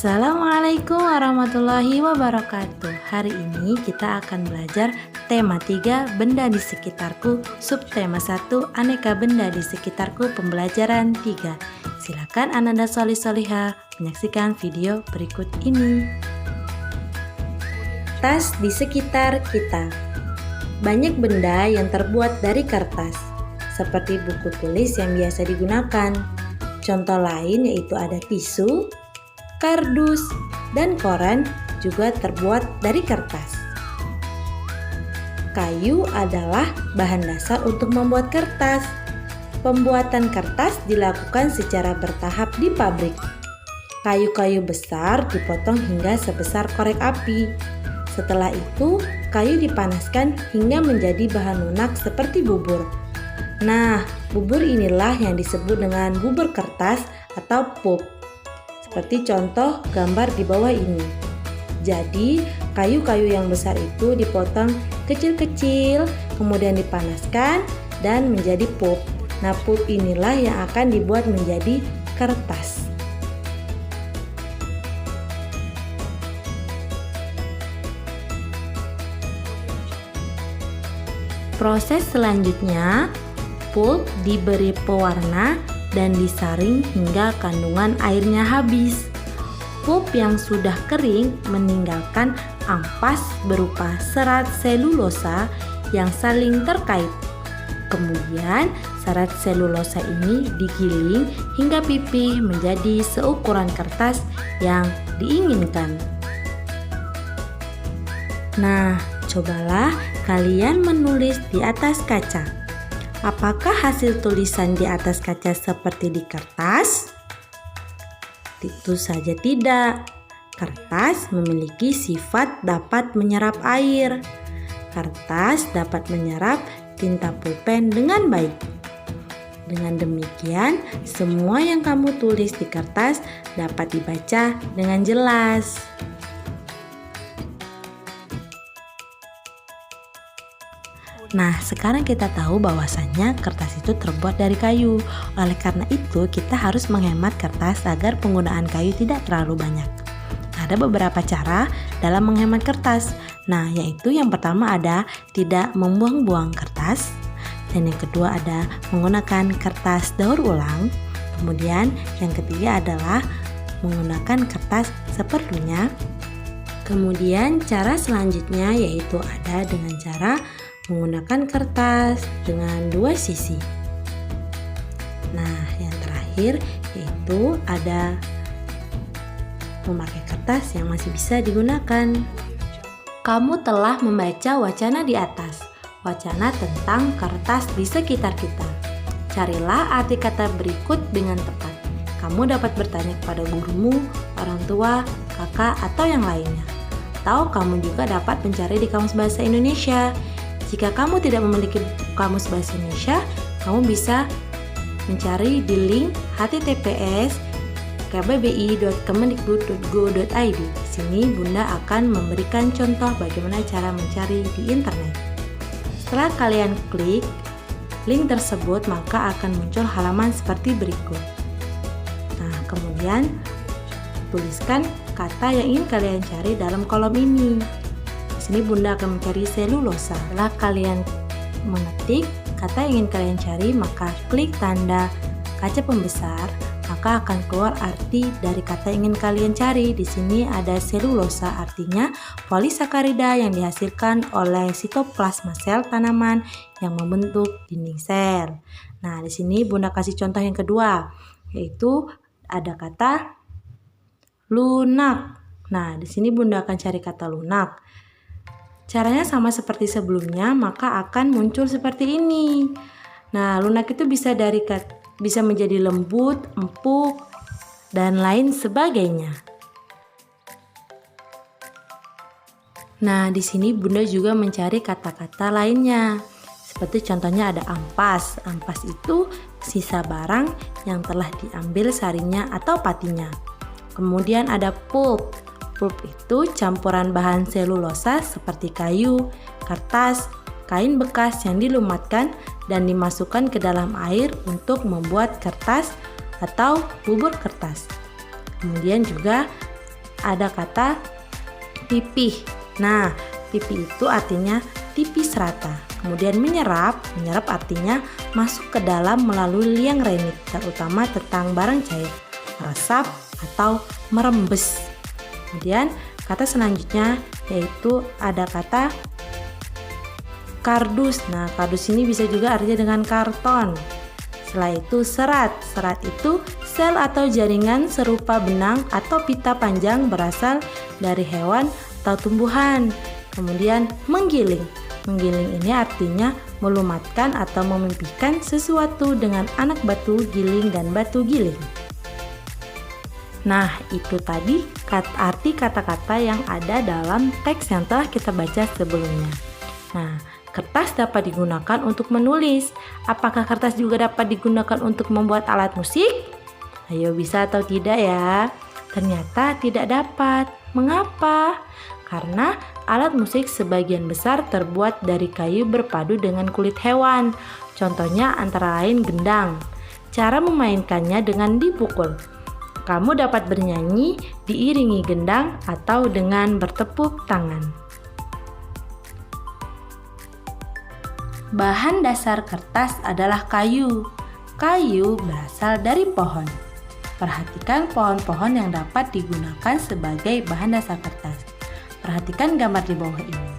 Assalamualaikum warahmatullahi wabarakatuh. Hari ini kita akan belajar tema 3 benda di sekitarku, subtema 1 aneka benda di sekitarku, pembelajaran 3. Silakan Ananda Solih-Solihah menyaksikan video berikut ini. Tas di sekitar kita. Banyak benda yang terbuat dari kertas, seperti buku tulis yang biasa digunakan. Contoh lain yaitu ada tisu, kardus, dan koran juga terbuat dari kertas. Kayu adalah bahan dasar untuk membuat kertas. Pembuatan kertas dilakukan secara bertahap di pabrik. Kayu-kayu besar dipotong hingga sebesar korek api. Setelah itu, kayu dipanaskan hingga menjadi bahan lunak seperti bubur. Nah, bubur inilah yang disebut dengan bubur kertas atau pulp. Seperti contoh gambar di bawah ini. Jadi, kayu-kayu yang besar itu dipotong kecil-kecil, kemudian dipanaskan dan menjadi pulp. Nah, pulp inilah yang akan dibuat menjadi kertas. Proses selanjutnya, pulp diberi pewarna dan disaring hingga kandungan airnya habis. Pulp yang sudah kering meninggalkan ampas berupa serat selulosa yang saling terkait. Kemudian serat selulosa ini digiling hingga pipih menjadi seukuran kertas yang diinginkan. Nah, cobalah kalian menulis di atas kaca. Apakah hasil tulisan di atas kaca seperti di kertas? Tentu saja tidak. Kertas memiliki sifat dapat menyerap air. Kertas dapat menyerap tinta pulpen dengan baik. Dengan demikian, semua yang kamu tulis di kertas dapat dibaca dengan jelas. Nah, sekarang kita tahu bahwasannya kertas itu terbuat dari kayu. Oleh karena itu, kita harus menghemat kertas agar penggunaan kayu tidak terlalu banyak. Ada beberapa cara dalam menghemat kertas. Nah, yaitu yang pertama ada tidak membuang-buang kertas. Dan yang kedua ada menggunakan kertas daur ulang. Kemudian yang ketiga adalah menggunakan kertas seperlunya. Kemudian cara selanjutnya yaitu ada dengan cara menggunakan kertas dengan 2 sisi. Nah, yang terakhir yaitu ada memakai kertas yang masih bisa digunakan. Kamu telah membaca wacana di atas, wacana tentang kertas di sekitar kita. Carilah arti kata berikut dengan tepat. Kamu dapat bertanya kepada gurumu, orang tua, kakak, atau yang lainnya. Atau kamu juga dapat mencari di Kamus Bahasa Indonesia. Jika kamu tidak memiliki Kamus Bahasa Indonesia, kamu bisa mencari di link https://kbbi.kemendikbud.go.id. Di sini Bunda akan memberikan contoh bagaimana cara mencari di internet. Setelah kalian klik link tersebut, maka akan muncul halaman seperti berikut. Nah, kemudian tuliskan kata yang ingin kalian cari dalam kolom ini. Di sini Bunda akan mencari selulosa. Setelah kalian mengetik kata yang ingin kalian cari, maka klik tanda kaca pembesar, maka akan keluar arti dari kata yang ingin kalian cari. Di sini ada selulosa, artinya polisakarida yang dihasilkan oleh sitoplasma sel tanaman yang membentuk dinding sel. Nah, di sini Bunda kasih contoh yang kedua, yaitu ada kata lunak. Nah, di sini Bunda akan cari kata lunak. Caranya sama seperti sebelumnya, maka akan muncul seperti ini. Nah, lunak itu bisa menjadi lembut, empuk, dan lain sebagainya. Nah, di sini Bunda juga mencari kata-kata lainnya. Seperti contohnya ada ampas. Ampas itu sisa barang yang telah diambil sarinya atau patinya. Kemudian ada pulp. Pulp itu campuran bahan selulosa seperti kayu, kertas, kain bekas yang dilumatkan dan dimasukkan ke dalam air untuk membuat kertas atau bubur kertas. Kemudian juga ada kata pipih. Nah, pipih itu artinya tipis rata. Kemudian menyerap artinya masuk ke dalam melalui liang renit, terutama tentang barang cair, meresap atau merembes. Kemudian kata selanjutnya yaitu ada kata kardus. Nah, kardus ini bisa juga artinya dengan karton. Setelah itu serat. Serat itu sel atau jaringan serupa benang atau pita panjang berasal dari hewan atau tumbuhan. Kemudian menggiling. Menggiling ini artinya melumatkan atau memipihkan sesuatu dengan anak batu giling dan batu giling. Nah, itu tadi arti kata-kata yang ada dalam teks yang telah kita baca sebelumnya. Nah, kertas dapat digunakan untuk menulis. Apakah kertas juga dapat digunakan untuk membuat alat musik? Ayo, bisa atau tidak ya? Ternyata tidak dapat. Mengapa? Karena alat musik sebagian besar terbuat dari kayu berpadu dengan kulit hewan. Contohnya antara lain gendang. Cara memainkannya dengan dipukul. Kamu dapat bernyanyi diiringi gendang atau dengan bertepuk tangan. Bahan dasar kertas adalah kayu. Kayu berasal dari pohon. Perhatikan pohon-pohon yang dapat digunakan sebagai bahan dasar kertas. Perhatikan gambar di bawah ini.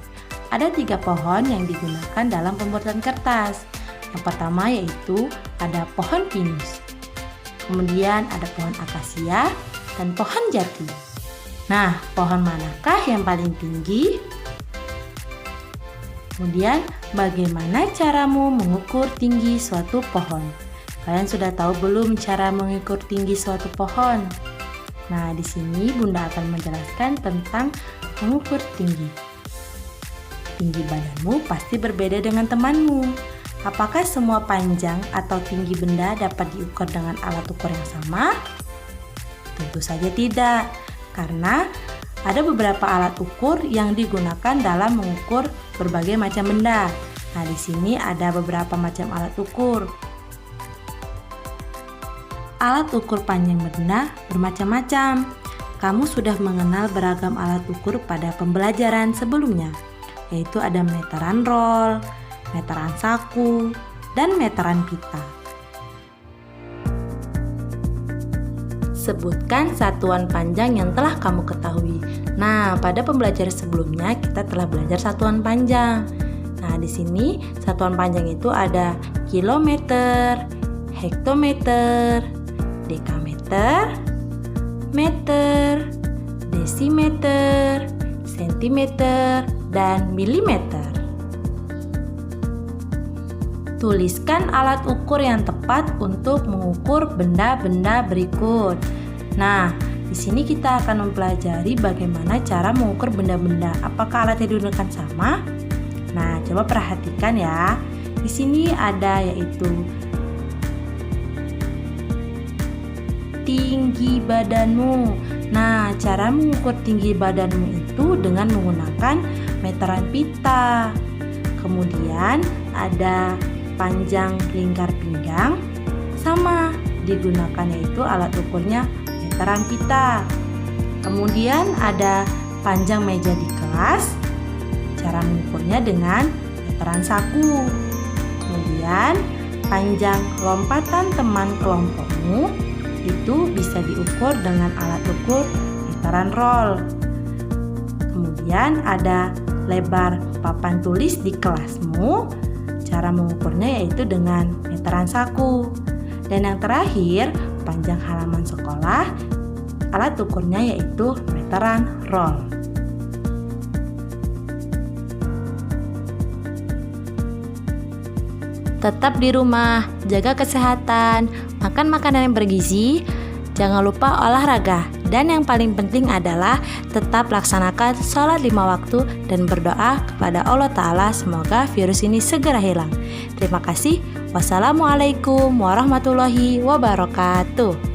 Ada 3 pohon yang digunakan dalam pembuatan kertas. Yang pertama yaitu ada pohon pinus. Kemudian ada pohon akasia dan pohon jati. Nah, pohon manakah yang paling tinggi? Kemudian, bagaimana caramu mengukur tinggi suatu pohon? Kalian sudah tahu belum cara mengukur tinggi suatu pohon? Nah, di sini Bunda akan menjelaskan tentang mengukur tinggi. Tinggi badanmu pasti berbeda dengan temanmu. Apakah semua panjang atau tinggi benda dapat diukur dengan alat ukur yang sama? Tentu saja tidak, karena ada beberapa alat ukur yang digunakan dalam mengukur berbagai macam benda. Nah, di sini ada beberapa macam alat ukur. Alat ukur panjang benda bermacam-macam. Kamu sudah mengenal beragam alat ukur pada pembelajaran sebelumnya, yaitu ada meteran roll, meteran saku, dan meteran pita. Sebutkan satuan panjang yang telah kamu ketahui. Nah, pada pembelajaran sebelumnya kita telah belajar satuan panjang. Nah, di sini satuan panjang itu ada kilometer, hektometer, dekameter, meter, desimeter, sentimeter, dan milimeter. Tuliskan alat ukur yang tepat untuk mengukur benda-benda berikut. Nah, di sini kita akan mempelajari bagaimana cara mengukur benda-benda. Apakah alat yang digunakan sama? Nah, coba perhatikan ya. Di sini ada yaitu tinggi badanmu. Nah, cara mengukur tinggi badanmu itu dengan menggunakan meteran pita. Kemudian ada panjang lingkar pinggang, sama digunakan yaitu alat ukurnya meteran pita. Kemudian ada panjang meja di kelas, cara mengukurnya dengan meteran saku. Kemudian panjang lompatan teman kelompokmu itu bisa diukur dengan alat ukur meteran roll. Kemudian ada lebar papan tulis di kelasmu, cara mengukurnya yaitu dengan meteran saku. Dan yang terakhir, panjang halaman sekolah, alat ukurnya yaitu meteran roll. Tetap di rumah, jaga kesehatan, makan makanan yang bergizi, jangan lupa olahraga. Dan yang paling penting adalah tetap laksanakan sholat 5 waktu dan berdoa kepada Allah Ta'ala semoga virus ini segera hilang. Terima kasih. Wassalamualaikum warahmatullahi wabarakatuh.